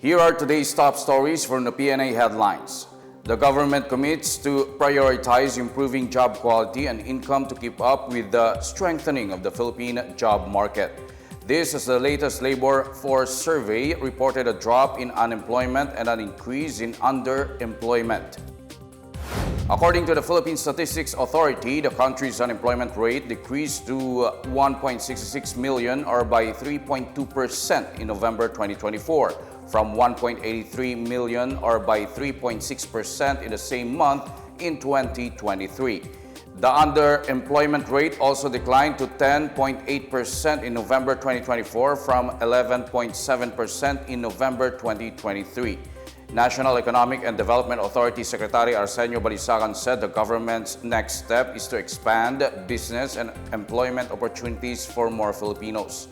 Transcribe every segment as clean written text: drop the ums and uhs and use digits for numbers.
Here are today's top stories from the Pna Headlines. The government commits to prioritize improving job quality and income to keep up with the strengthening of the Philippine job market. This is the latest labor force survey reported a drop in unemployment and an increase in underemployment. According to the Philippine Statistics Authority, the country's unemployment rate decreased to 1.66 million or by 3.2% in November 2024 from 1.83 million or by 3.6% in the same month in 2023. The underemployment rate also declined to 10.8% in November 2024 from 11.7% in November 2023. National Economic and Development Authority Secretary Arsenio Balisacan said the government's next step is to expand business and employment opportunities for more Filipinos.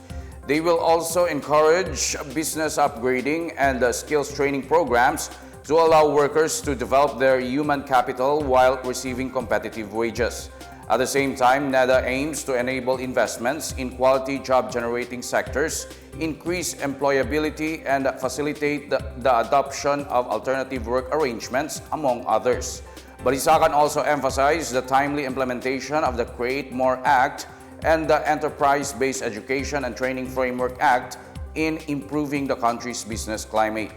They will also encourage business upgrading and skills training programs to allow workers to develop their human capital while receiving competitive wages. At the same time, NEDA aims to enable investments in quality job-generating sectors, increase employability, and facilitate the adoption of alternative work arrangements, among others. Balisacan also emphasized the timely implementation of the Create More Act and the Enterprise-Based Education and Training Framework Act in improving the country's business climate.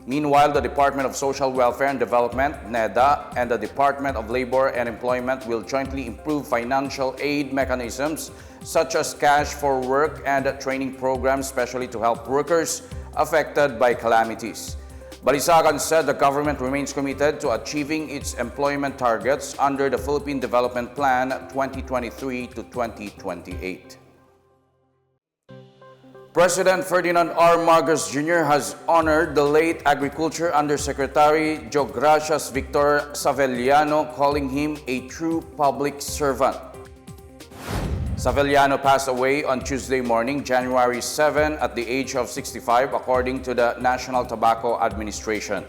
Meanwhile, the Department of Social Welfare and Development, NEDA, and the Department of Labor and Employment will jointly improve financial aid mechanisms such as cash for work and training programs, especially to help workers affected by calamities. Balisacan said the government remains committed to achieving its employment targets under the Philippine Development Plan 2023 to 2028. President Ferdinand R. Marcos Jr. has honored the late Agriculture Undersecretary Jogracias Victor Savellano, calling him a true public servant. Savellano passed away on Tuesday morning, January 7, at the age of 65, according to the National Tobacco Administration.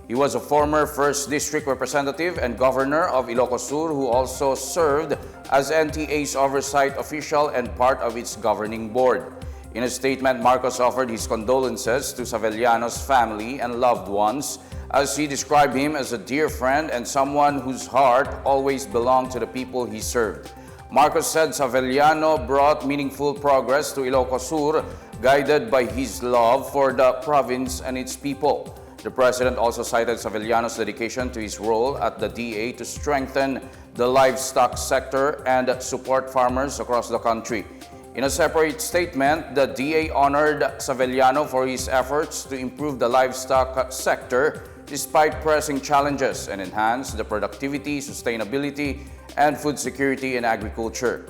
He was a former 1st District Representative and Governor of Ilocos Sur who also served as NTA's oversight official and part of its governing board. In a statement, Marcos offered his condolences to Savellano's family and loved ones, as he described him as a dear friend and someone whose heart always belonged to the people he served. Marcos said Savellano brought meaningful progress to Ilocos Sur, guided by his love for the province and its people. The president also cited Savellano's dedication to his role at the DA to strengthen the livestock sector and support farmers across the country. In a separate statement, the DA honored Savellano for his efforts to improve the livestock sector despite pressing challenges and enhance the productivity, sustainability, and food security in agriculture.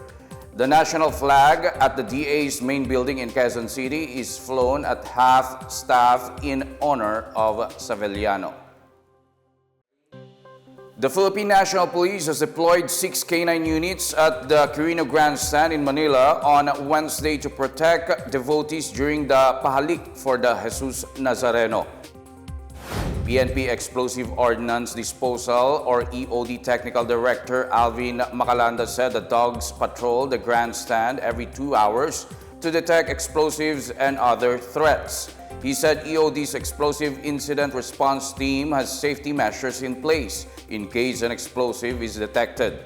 The national flag at the DA's main building in Quezon City is flown at half-staff in honor of Savellano. The Philippine National Police has deployed 6 K9 units at the Quirino Grandstand in Manila on Wednesday to protect devotees during the pahalik for the Jesus Nazareno. PNP Explosive Ordnance Disposal or EOD Technical Director Alvin Macalanda said the dogs patrol the grandstand every 2 hours to detect explosives and other threats. He said EOD's Explosive Incident Response Team has safety measures in place in case an explosive is detected.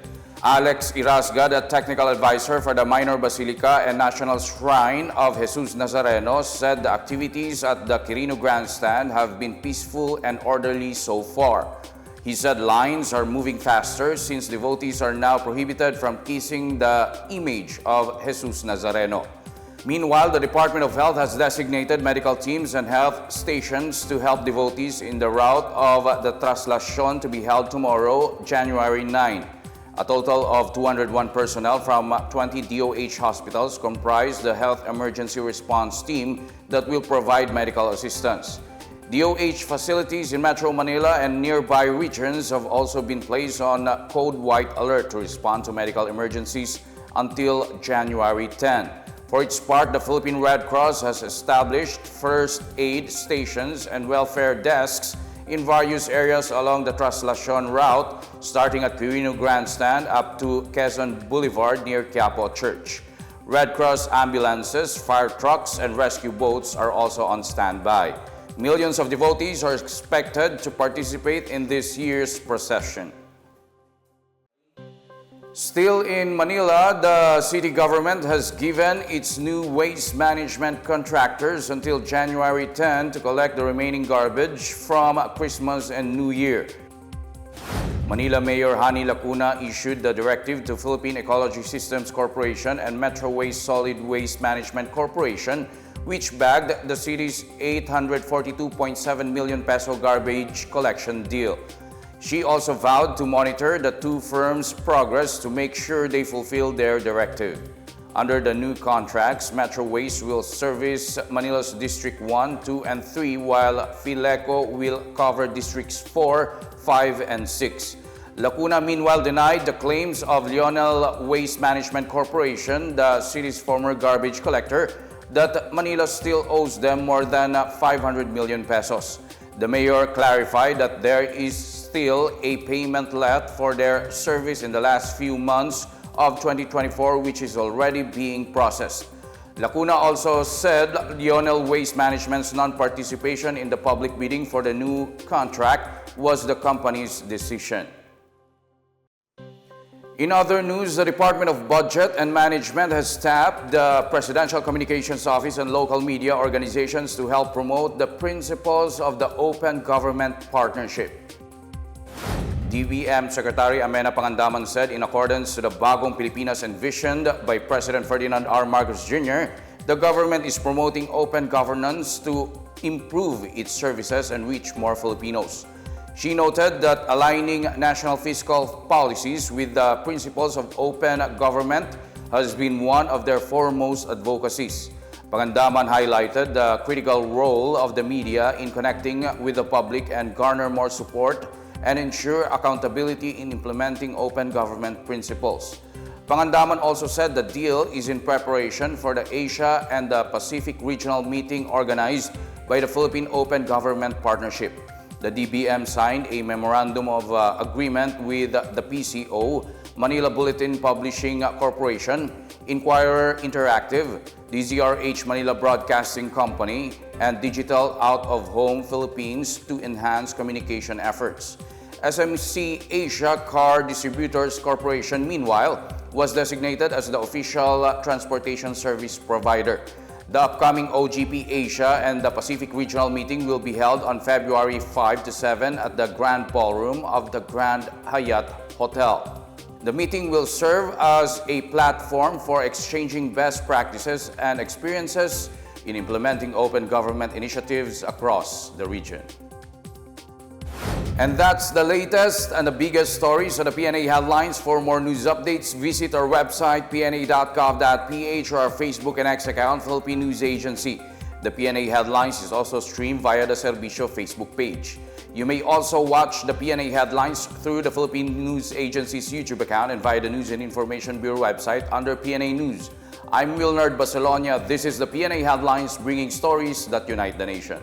Alex Irasga, the technical advisor for the Minor Basilica and National Shrine of Jesus Nazareno, said the activities at the Quirino Grandstand have been peaceful and orderly so far. He said lines are moving faster since devotees are now prohibited from kissing the image of Jesus Nazareno. Meanwhile, the Department of Health has designated medical teams and health stations to help devotees in the route of the Traslacion to be held tomorrow, January 9. A total of 201 personnel from 20 DOH hospitals comprise the Health Emergency Response Team that will provide medical assistance. DOH facilities in Metro Manila and nearby regions have also been placed on Code White Alert to respond to medical emergencies until January 10. For its part, the Philippine Red Cross has established first aid stations and welfare desks in various areas along the Traslacion route, starting at Quirino Grandstand up to Quezon Boulevard near Quiapo Church. Red Cross ambulances, fire trucks, and rescue boats are also on standby. Millions of devotees are expected to participate in this year's procession. Still in Manila, the city government has given its new waste management contractors until January 10 to collect the remaining garbage from Christmas and New Year. Manila Mayor Hani Lacuna issued the directive to Philippine Ecology Systems Corporation and Metro Waste Solid Waste Management Corporation, which bagged the city's 842.7 million peso garbage collection deal. She also vowed to monitor the two firms' progress to make sure they fulfill their directive. Under the new contracts, Metro Waste will service Manila's District 1, 2, and 3, while Fileco will cover Districts 4, 5, and 6. Lacuna meanwhile denied the claims of Lionel Waste Management Corporation, the city's former garbage collector, that Manila still owes them more than 500 million pesos. The mayor clarified that there is still a payment left for their service in the last few months of 2024, which is already being processed. Lacuna also said Lionel Waste Management's non-participation in the public bidding for the new contract was the company's decision. In other news, the Department of Budget and Management has tapped the Presidential Communications Office and local media organizations to help promote the principles of the Open Government Partnership. DBM Secretary Amenah Pangandaman said in accordance to the bagong Pilipinas envisioned by President Ferdinand R. Marcos Jr., the government is promoting open governance to improve its services and reach more Filipinos. She noted that aligning national fiscal policies with the principles of open government has been one of their foremost advocacies. Pangandaman highlighted the critical role of the media in connecting with the public and garner more support and ensure accountability in implementing open government principles. Pangandaman also said the deal is in preparation for the Asia and the Pacific Regional Meeting organized by the Philippine Open Government Partnership. The DBM signed a memorandum of agreement with the PCO, Manila Bulletin Publishing Corporation, Inquirer Interactive, DZRH Manila Broadcasting Company, and Digital Out of Home Philippines to enhance communication efforts. SMC Asia Car Distributors Corporation, meanwhile, was designated as the official transportation service provider. The upcoming OGP Asia and the Pacific Regional Meeting will be held on February 5 to 7 at the Grand Ballroom of the Grand Hyatt Hotel. The meeting will serve as a platform for exchanging best practices and experiences in implementing open government initiatives across the region. And that's the latest and the biggest stories on the PNA Headlines. For more news updates, visit our website, pna.gov.ph, or our Facebook and X account, Philippine News Agency. The PNA Headlines is also streamed via the Servicio Facebook page. You may also watch the PNA Headlines through the Philippine News Agency's YouTube account and via the News and Information Bureau website under PNA News. I'm Wilnard Barcelona. This is the PNA Headlines, bringing stories that unite the nation.